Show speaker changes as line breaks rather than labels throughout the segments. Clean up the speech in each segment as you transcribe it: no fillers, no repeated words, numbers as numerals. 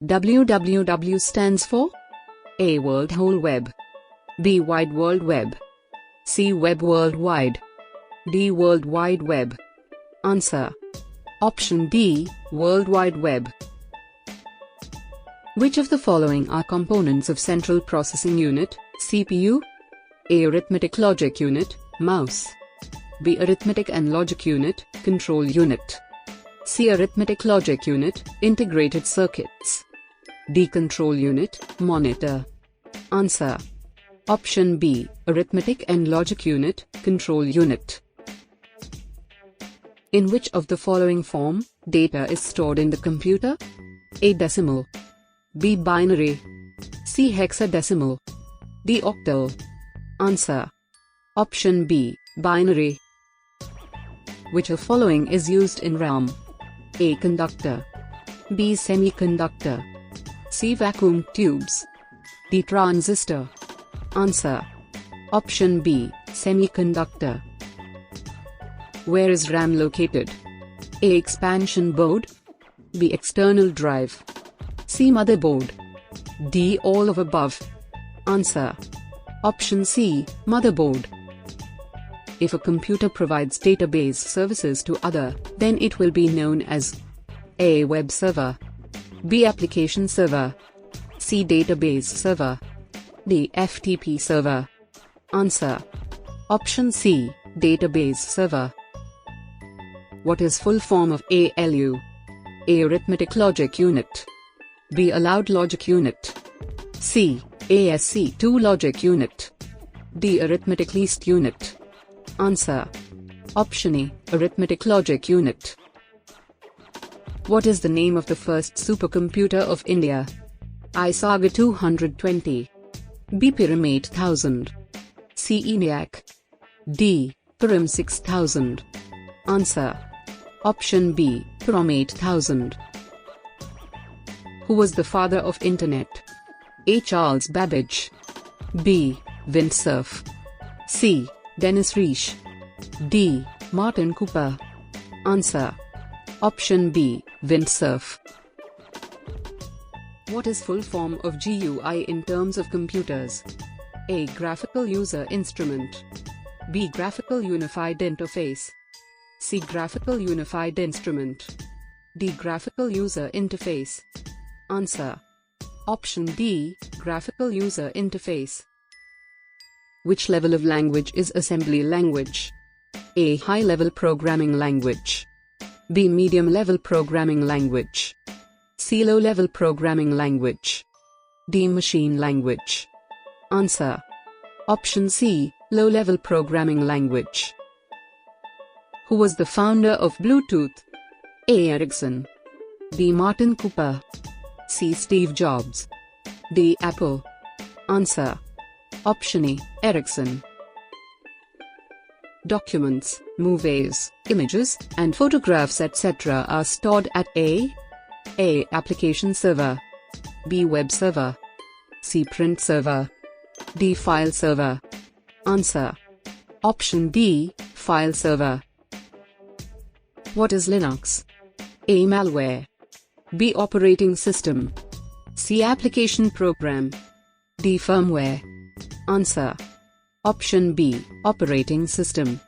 www stands for A. World Whole Web, B. Wide World Web, C. Web Worldwide, D. World Wide Web. Answer. Option D, World Wide Web. Which of the following are components of Central Processing Unit, CPU? A. Arithmetic Logic Unit, mouse. B. Arithmetic and Logic Unit, control unit. C. Arithmetic Logic Unit, integrated circuits. D. Control unit, monitor. Answer. Option B, Arithmetic and Logic Unit, control unit. In which of the following form, data is stored in the computer? A. Decimal, B. Binary, C. Hexadecimal, D. Octal. Answer. Option B, binary. Which of following is used in RAM? A. Conductor, B. Semiconductor, C. Vacuum tubes, D. Transistor. Answer. Option B, semiconductor. Where is RAM located? A. Expansion board, B. External drive, C. Motherboard, D. All of above. Answer. Option C, motherboard. If a computer provides database services to other, then it will be known as A. Web server, B. Application server, C. Database server, D. FTP server. Answer. Option C, database server. What is full form of ALU? A. Arithmetic Logic Unit, B. Allowed Logic Unit, C. ASC2 Logic Unit, D. Arithmetic Least Unit. Answer. Option A, Arithmetic Logic Unit. What is the name of the first supercomputer of India? I. Saga 220, B. Pyram 8000, C. ENIAC, D. Pyram 6000. Answer. Option B, Pyram 8000. Who was the father of Internet? A. Charles Babbage, B. Vint Cerf, C. Dennis Riche, D. Martin Cooper. Answer. Option B, Vint Cerf. What is full form of GUI in terms of computers? A. Graphical User Instrument, B. Graphical Unified Interface, C. Graphical Unified Instrument, D. Graphical User Interface. Answer. Option D, Graphical User Interface. Which level of language is assembly language? A. High-level programming language, B. Medium-level programming language, C. Low-level programming language, D. Machine language. Answer. Option C, Low-level programming language. Who was the founder of Bluetooth? A. Ericsson, B. Martin Cooper, C. Steve Jobs, D. Apple. Answer. Option A, Ericsson. Documents, movies, images, and photographs etc. are stored at A. Application server, B. Web server, C. Print server, D. File server. Answer. Option D, File server. What is Linux? A. Malware, B. Operating system, C. Application program, D. Firmware. Answer. Option B, Operating system.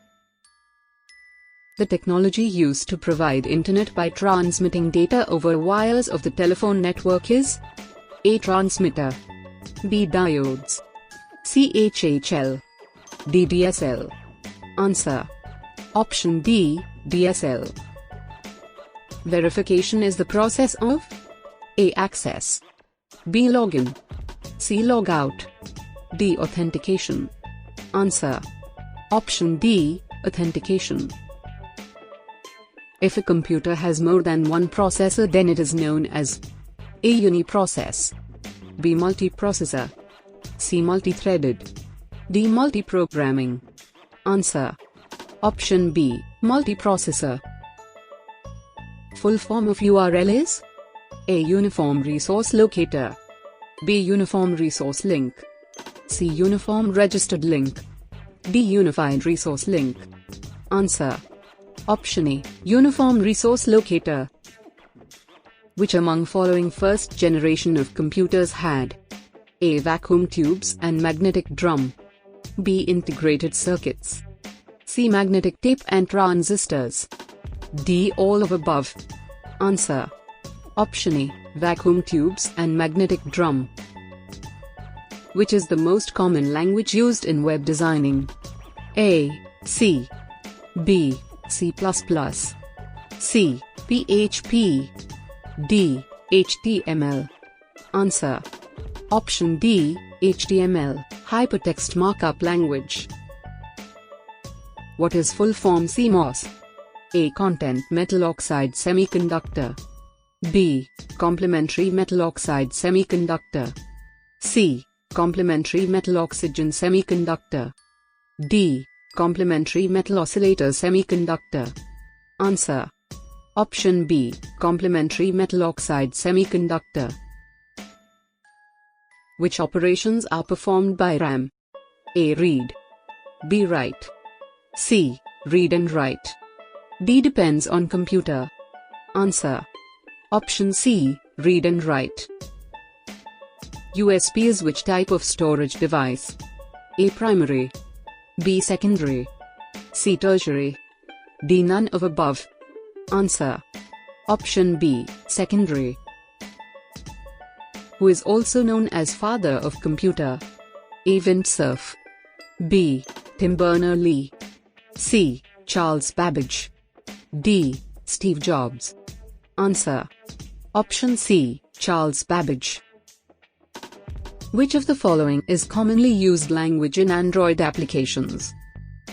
The technology used to provide internet by transmitting data over wires of the telephone network is A. Transmitter, B. Diodes, C. HHL, D. DSL. Answer. Option D, DSL. Verification is the process of A. Access, B. Login, C. Logout, D. Authentication. Answer. Option D, Authentication. If a computer has more than one processor, then it is known as A. Uniprocess, B. Multiprocessor, C. Multithreaded, D. Multiprogramming. Answer. Option B, Multiprocessor. Full form of URL is A. Uniform Resource Locator, B. Uniform Resource Link, C. Uniform Registered Link, D. Unified Resource Link. Answer. Option A, Uniform Resource Locator. Which among following first generation of computers had A. Vacuum tubes and magnetic drum, B. Integrated circuits, C. Magnetic tape and transistors, D. All of above? Answer: Option A. Vacuum tubes and magnetic drum. Which is the most common language used in web designing? A. C, B. C++, C. PHP, D. HTML. Answer: Option D. HTML, Hypertext Markup Language. What is full form CMOS? A. Content metal oxide semiconductor, B. Complementary metal oxide semiconductor, C. Complementary metal oxygen semiconductor, D. Complementary metal oscillator semiconductor. Answer: Option B. Complementary metal oxide semiconductor. Which operations are performed by RAM? A. Read, B. Write, C. Read and write, D. Depends on computer. Answer: Option C. Read and write. USB is which type of storage device? A. Primary, B. Secondary, C. Tertiary, D. None of above? Answer: Option B. Secondary. Who is also known as father of computer? A. Vint Cerf, B. Tim Berners-Lee, C. Charles Babbage, D. Steve Jobs. Answer: Option C. Charles Babbage. Which of the following is commonly used language in Android applications?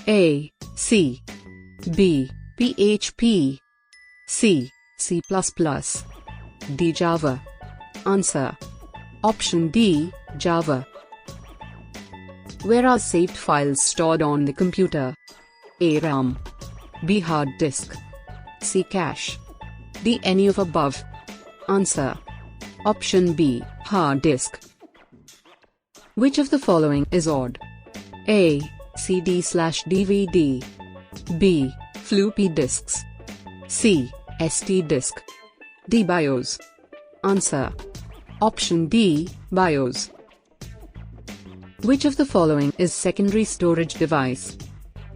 A. C, B. PHP, C. C++, D. Java. Answer: Option D. Java. Where are saved files stored on the computer? A. RAM, B. hard disk, C. cache, D. any of above? Answer: Option B. hard disk. Which of the following is odd? A. CD/DVD, B. floppy disks, C. SD disk, D. BIOS. Answer: Option D. BIOS. Which of the following is secondary storage device?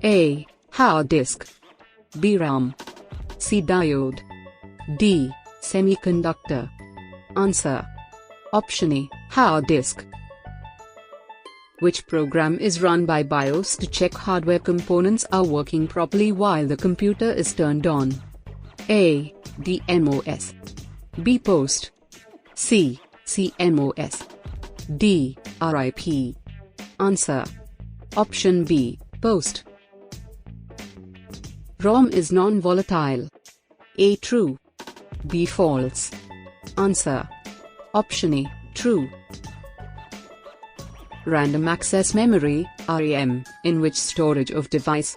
A. hard disk, B. RAM, C. diode, D. semiconductor. Answer: Option A. hard disk. Which program is run by BIOS to check hardware components are working properly while the computer is turned on? A. DMOS, B. Post, C. CMOS, D. RIP. Answer: Option B. Post. ROM is non-volatile. A. True, B. False. Answer: Option A. True. Random access memory, RAM, in which storage of device?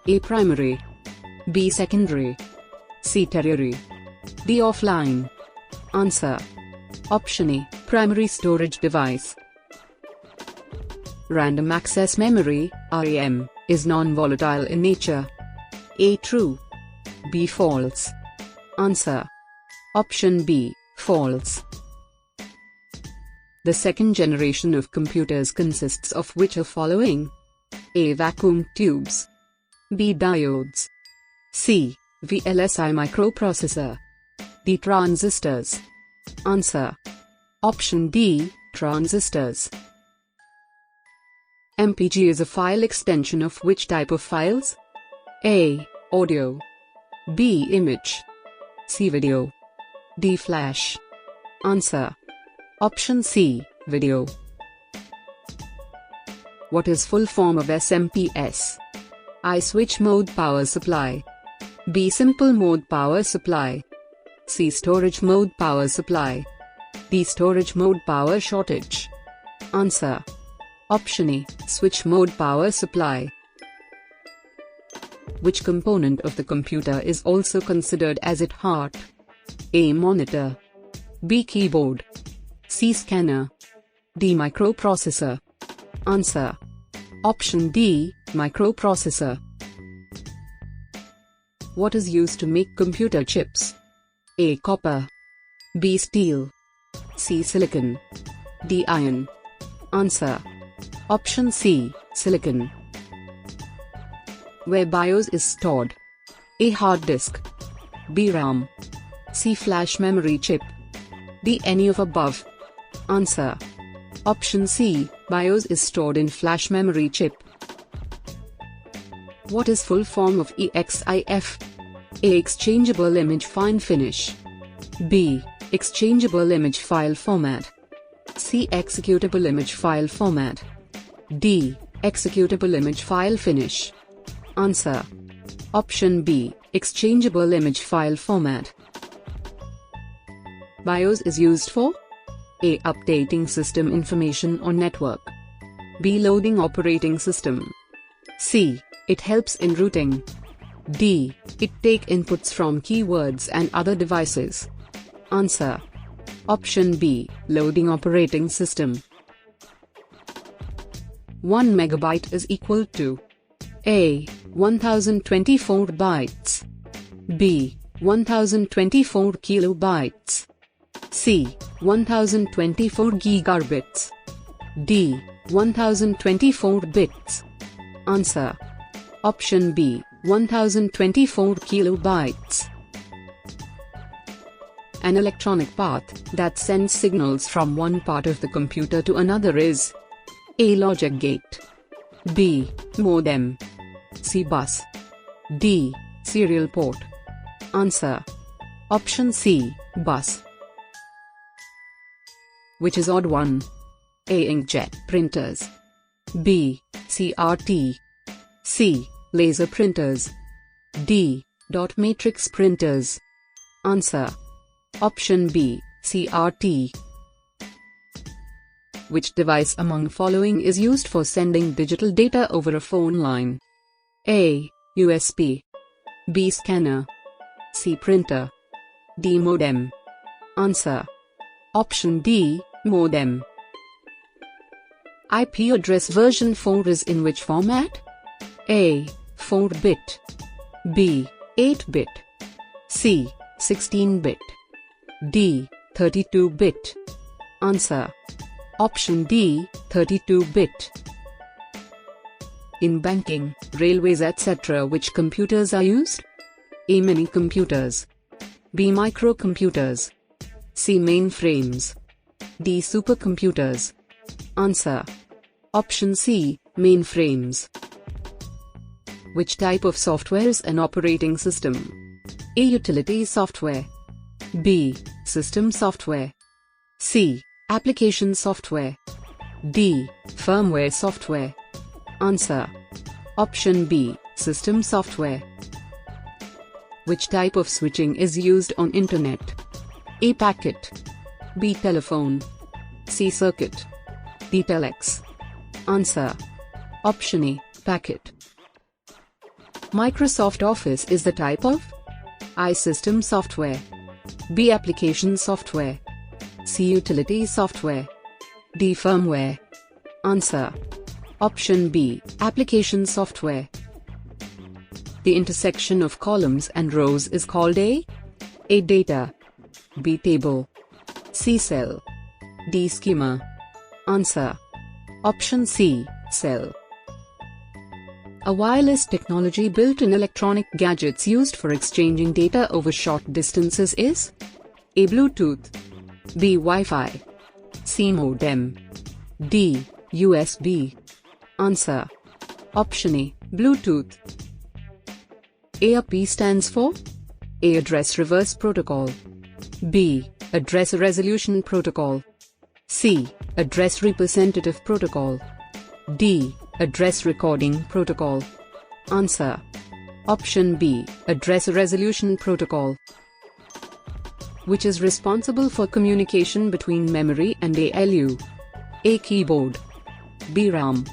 A. Primary, B. Secondary, C. Tertiary, D. Offline. Answer: Option A. Primary storage device. Random access memory, RAM, is non-volatile in nature. A. True, B. False. Answer: Option B. False. The second generation of computers consists of which of following? A. Vacuum tubes, B. Diodes, C. VLSI microprocessor, D. Transistors. Answer: Option D. Transistors. MPG is a file extension of which type of files? A. Audio, B. Image, C. Video, D. Flash. Answer: Option C. Video. What is full form of SMPS? I. Switch mode power supply, B. Simple mode power supply, C. Storage mode power supply, D. Storage mode power shortage. Answer: Option A. Switch mode power supply. Which component of the computer is also considered as its heart? A. Monitor, B. Keyboard, C. Scanner, D. Microprocessor. Answer: Option D. Microprocessor. What is used to make computer chips? A. Copper, B. Steel. C. Silicon. D. Iron. Answer. Option C. Silicon. Where BIOS is stored. A. Hard disk. B. RAM. C. Flash memory chip. D. Any of above. Answer. Option C. BIOS is stored in flash memory chip. What is full form of EXIF? A. Exchangeable image fine finish. B. Exchangeable image file format. C. Executable image file format. D. Executable image file finish. Answer. Option B. Exchangeable image file format. BIOS is used for A. Updating system information on network. B. Loading operating system. C. It helps in routing. D. It take inputs from keywords and other devices. Answer. Option B. Loading operating system. 1 megabyte is equal to A. 1024 bytes. B. 1024 kilobytes. C. 1024 gigabits. D. 1024 bits. Answer. Option B. 1024 kilobytes. An electronic path that sends signals from one part of the computer to another is A. Logic gate. B. Modem. C. Bus. D. Serial port. Answer. Option C. Bus. Which is odd one? A. Inkjet printers. B. CRT. C. Laser printers. D. Dot matrix printers. Answer. Option B. CRT. Which device among following is used for sending digital data over a phone line? A. USB. B. Scanner. C. Printer. D. Modem. Answer. Option D. Modem. IP address version 4 is in which format? A. 4-bit. B. 8-bit. C. 16-bit. D. 32-bit. Answer. Option D. 32-bit. In banking, railways etc. which computers are used? A. Mini computers. B. Microcomputers. C. Mainframes. D. Supercomputers. Answer. Option C. Mainframes. Which type of software is an operating system? A. Utility software. B. System software. C. Application software. D. Firmware software. Answer. Option B. System software. Which type of switching is used on Internet? A. Packet. B. Telephone. C. Circuit. D. Telex. Answer. Option A. Packet. Microsoft Office is the type of I. System software. B. Application software. C. Utility software. D. Firmware. Answer. Option B. Application software. The intersection of columns and rows is called A. Data. B. Table. C. Cell. D. Schema. Answer. Option C. Cell. A wireless technology built in electronic gadgets used for exchanging data over short distances is A. Bluetooth. B. Wi-Fi. C. Modem. D. USB. Answer. Option A. Bluetooth. ARP stands for A. Address Reverse Protocol. B. Address Resolution Protocol. C. Address Representative Protocol. D. Address Recording Protocol. Answer. Option B. Address Resolution Protocol. Which is responsible for communication between memory and ALU? A. Keyboard. B. RAM.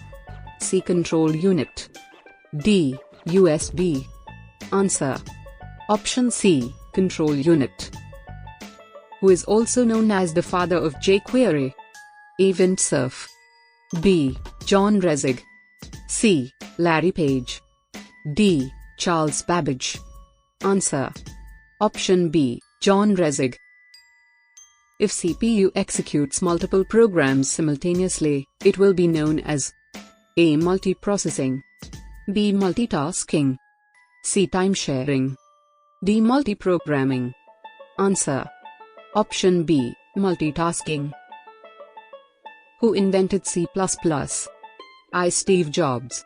C. Control Unit. D. USB. Answer. Option C. Control Unit. Who is also known as the father of Jquery? A. Vint Cerf. B. John Resig. C. Larry Page. D. Charles Babbage. Answer. Option B. John Resig. If CPU executes multiple programs simultaneously, it will be known as A. Multiprocessing, B. Multitasking, C. Time sharing, D. Multiprogramming. Answer: Option B. Multitasking. Who invented C++? I. Steve Jobs,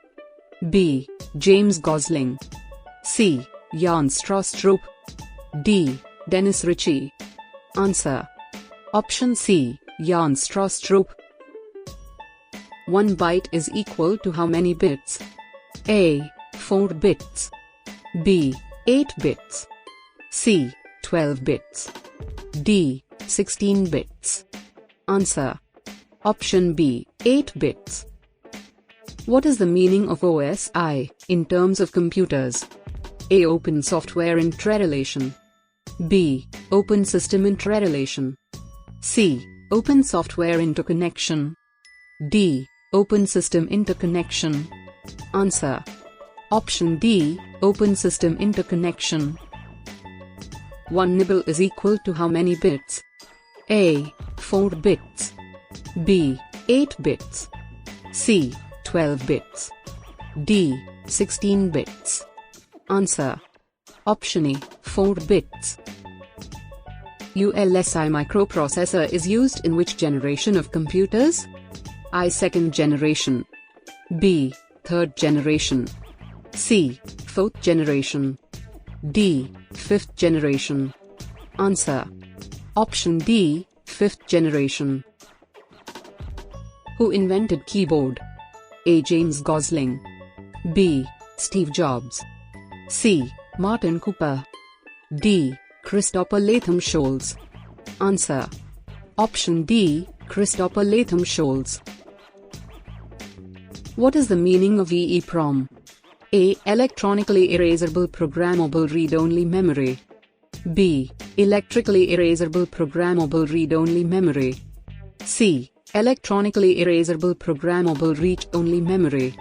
B. James Gosling, C. Jan Strastrup, D. Dennis Ritchie. Answer: Option C. Jan Strastrup. 1 byte is equal to how many bits? A. 4 bits, B. 8 bits, C. 12 bits, D. 16 bits. Answer: Option B. 8 bits. What is the meaning of OSI in terms of computers? A. Open software interrelation, B. Open system interrelation, C. Open software interconnection, D. Open system interconnection. Answer: Option D. Open system interconnection. 1 nibble is equal to how many bits? A. 4 bits, B. 8 bits, C. 12 bits, D. 16 bits. Answer: Option A. 4 bits. ULSI microprocessor is used in which generation of computers? I. Second generation, B. Third generation, C. Fourth generation, D. Fifth generation. Answer: Option D. Fifth generation. Who invented keyboard? A. James Gosling, B. Steve Jobs, C. Martin Cooper, D. Christopher Latham Scholes. Answer: Option D. Christopher Latham Scholes. What is the meaning of EEPROM? A. Electronically erasable programmable read-only memory, B. Electrically erasable programmable read-only memory, C. Electronically erasable programmable read-only memory,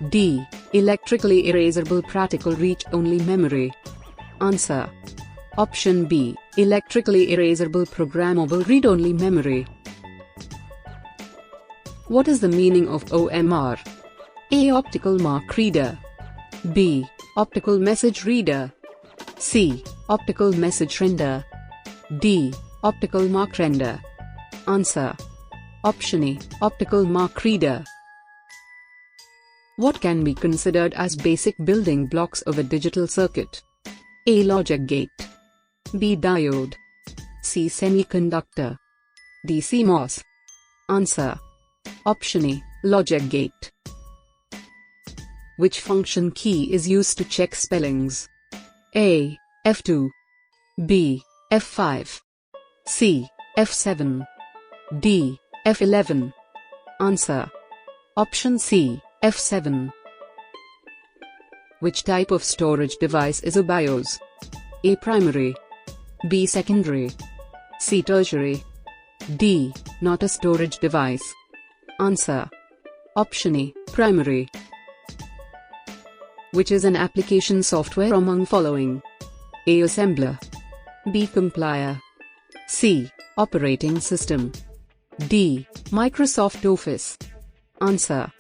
D. Electrically erasable practical read-only memory. Answer: Option B. Electrically erasable programmable read-only memory. What is the meaning of OMR? A. Optical mark reader, B. Optical message reader, C. Optical message render, D. Optical mark render. Answer: Option A. Optical mark reader. What can be considered as basic building blocks of a digital circuit? A. Logic gate, B. diode, C. semiconductor, D. CMOS. Answer: Option A. Logic gate. Which function key is used to check spellings? A. F2, B. F5, C. F7, D. F11. Answer: Option C. F7. Which type of storage device is a BIOS? A. Primary, B. Secondary, C. Tertiary, D. Not a storage device. Answer: Option A. Primary. Which is an application software among following? A. Assembler, B. Compiler, C. Operating system, D. Microsoft Office. Answer: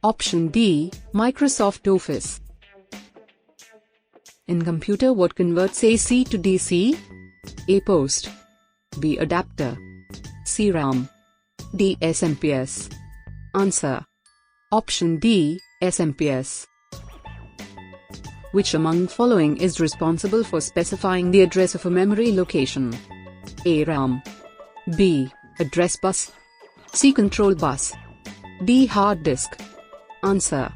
Option D. Microsoft Office. In computer, what converts AC to DC? A. Post, B. Adapter, C. RAM, D. SMPS. Answer: Option D. SMPS. Which among following is responsible for specifying the address of a memory location? A. RAM, B. Address bus, C. Control bus, D. Hard disk. Answer: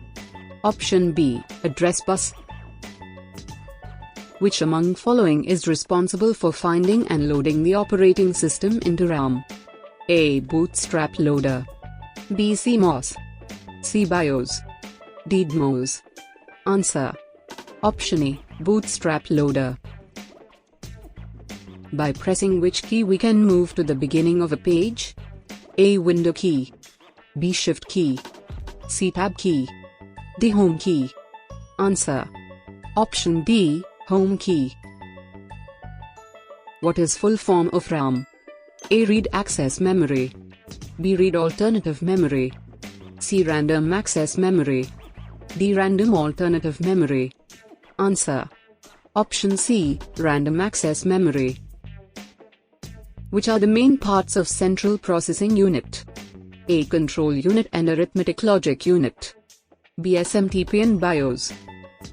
Option B. Address bus. Which among following is responsible for finding and loading the operating system into RAM? A. Bootstrap loader, B. CMOS, C. BIOS, D. DMOS. Answer: Option A. Bootstrap loader. By pressing which key we can move to the beginning of a page? A. Window key, B. Shift key, C. Tab key, D. Home key. Answer: Option D. Home key. What is full form of RAM? A. Read access memory. B. Read alternative memory. C. Random access memory. D. Random alternative memory. Answer. Option C. Random access memory. Which are the main parts of central processing unit? A. Control unit and arithmetic logic unit. B. SMTP and BIOS.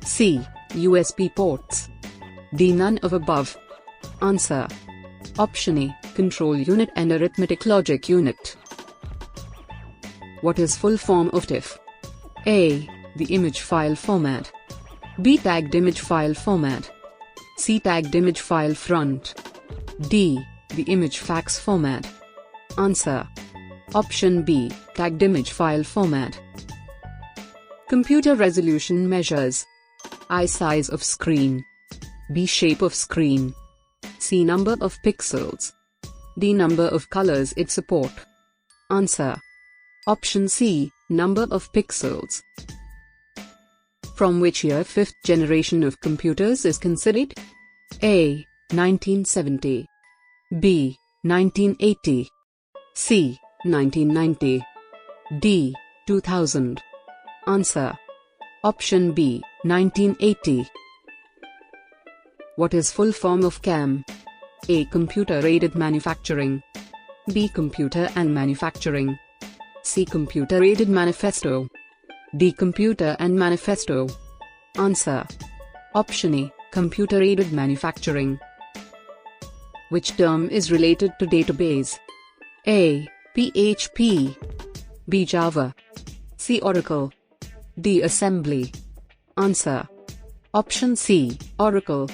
C. USB ports. D. None of above. Answer. Option A. Control unit and arithmetic logic unit. What is full form of TIFF? A. The image file format. B. Tagged image file format. C. Tagged image file front. D. The image fax format. Answer. Option B. Tagged image file format. Computer resolution measures. I. Size of screen. B. Shape of screen. C. Number of pixels. D. Number of colors it support. Answer. Option C. Number of pixels. From which year fifth generation of computers is considered? A. 1970. B. 1980. C. 1990. D. 2000. Answer. Option B. 1980. What is full form of CAM? A. Computer-aided manufacturing. B. Computer and manufacturing. C. Computer-aided manifesto. D. Computer and manifesto. Answer. Option A. Computer-aided manufacturing. Which term is related to database? A. PHP. B. Java. C. Oracle. D. Assembly. Answer. Option C. Oracle.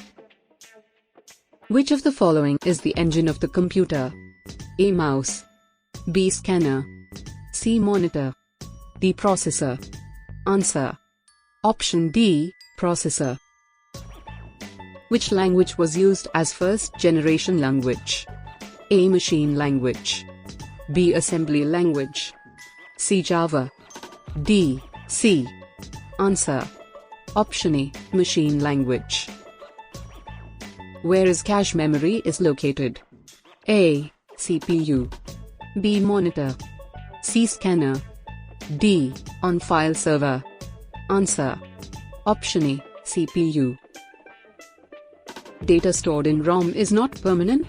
Which of the following is the engine of the computer? A. Mouse. B. Scanner. C. Monitor. D. Processor. Answer. Option D. Processor. Which language was used as first generation language? A. Machine language. B. Assembly language. C. Java. D. C. Answer. Option A. Machine language. Where is cache memory is located? A. CPU. B. Monitor. C. Scanner. D. On file server. Answer. Option A. CPU. Data stored in ROM is not permanent.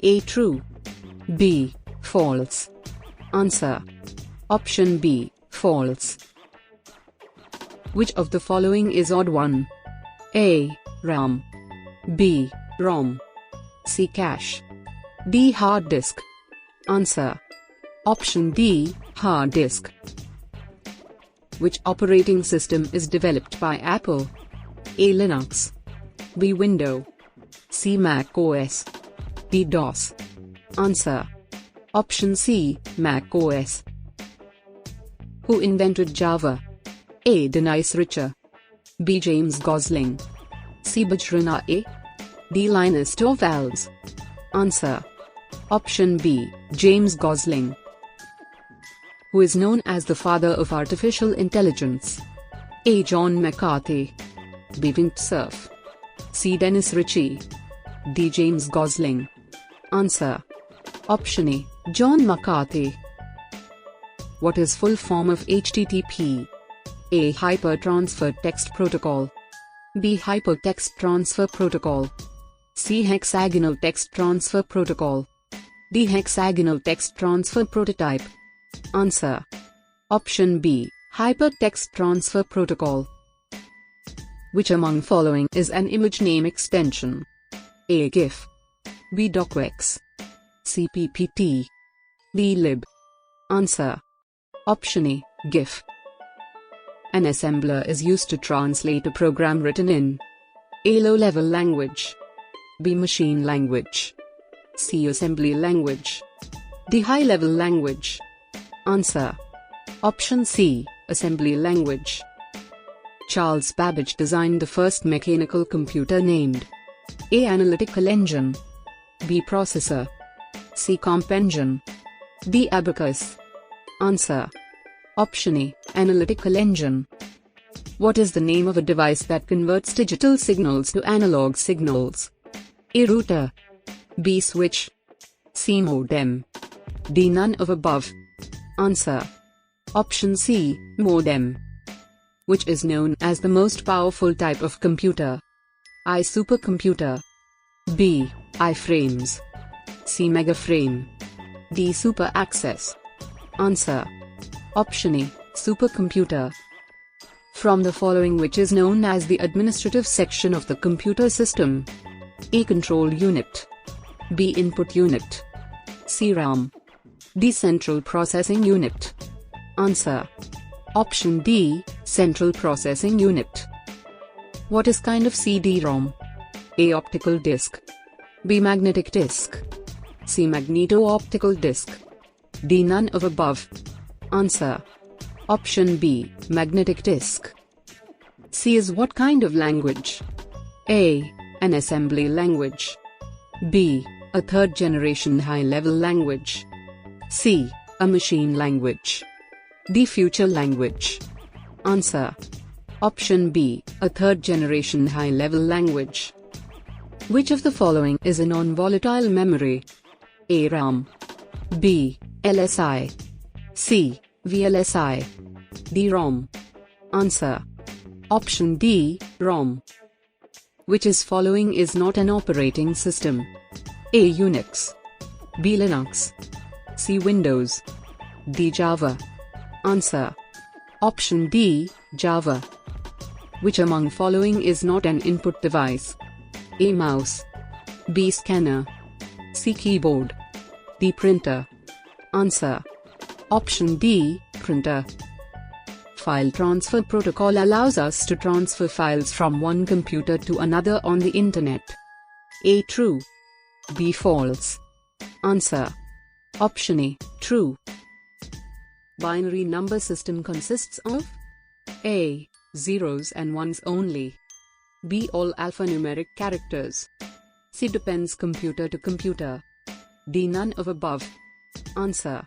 A. True. B. False. Answer. Option B. False. Which of the following is odd one? A. RAM. B. ROM. C. Cache. D. Hard disk. Answer. Option D. Hard disk. Which operating system is developed by Apple? A. Linux. B. Windows. C. Mac OS. D. DOS. Answer. Option C. Mac OS. Who invented Java? A. Dennis Richter. B. James Gosling. C. Bajrana A. D. Linus Torvalds. Answer. Option B. James Gosling. Who is known as the father of artificial intelligence? A. John McCarthy. B. Vint Cerf. C. Dennis Ritchie. D. James Gosling. Answer. Option A. John McCarthy. What is full form of HTTP? A. Hypertransfer Text Protocol. B. Hypertext Transfer Protocol. C. Hexagonal Text Transfer Protocol. D. Hexagonal Text Transfer Prototype. Answer. Option B. Hypertext Transfer Protocol. Which among following is an image name extension? A. GIF. B. docx. C. PPT. D. lib. Answer. Option A. GIF. An assembler is used to translate a program written in A. Low-level language. B. Machine language. C. Assembly language. D. High-level language. Answer. Option C. Assembly language. Charles Babbage designed the first mechanical computer named A. Analytical engine. B. Processor. C. Comp engine. D. Abacus. Answer. Option A. Analytical engine. What is the name of a device that converts digital signals to analog signals? A. Router. B. Switch. C. C. Modem. D. None of above. Answer. Option C. Modem. Which is known as the most powerful type of computer? I. Supercomputer. B. I-frames. C. Megaframe. D. Super access. Answer. Option A. Supercomputer. From the following, which is known as the administrative section of the computer system? A. Control unit. B. Input unit. C. RAM. D. Central processing unit. Answer. Option D. Central processing unit. What is kind of CD-ROM? A. Optical disc. B. Magnetic disc. C. Magneto-optical disc. D. None of above. Answer. Option B. Magnetic disc. C is what kind of language? A. An assembly language. B. A third-generation high-level language. C. A machine language. D. Future language. Answer. Option B. A third-generation high-level language. Which of the following is a non-volatile memory? A. RAM. B. LSI. C. VLSI. D. ROM. Answer. Option D. ROM. Which is following is not an operating system? A. Unix. B. Linux. C. Windows. D. Java. Answer. Option D. Java. Which among following is not an input device? A. Mouse. B. Scanner. C. Keyboard. D. Printer. Answer. Option D. Printer. File transfer protocol allows us to transfer files from one computer to another on the internet. A. True. B. False. Answer. Option A. True. Binary number system consists of A. Zeros and ones only. B. All alphanumeric characters. C. Depends computer to computer. D. None of above. Answer.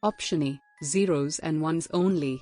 Option A. Zeros and ones only.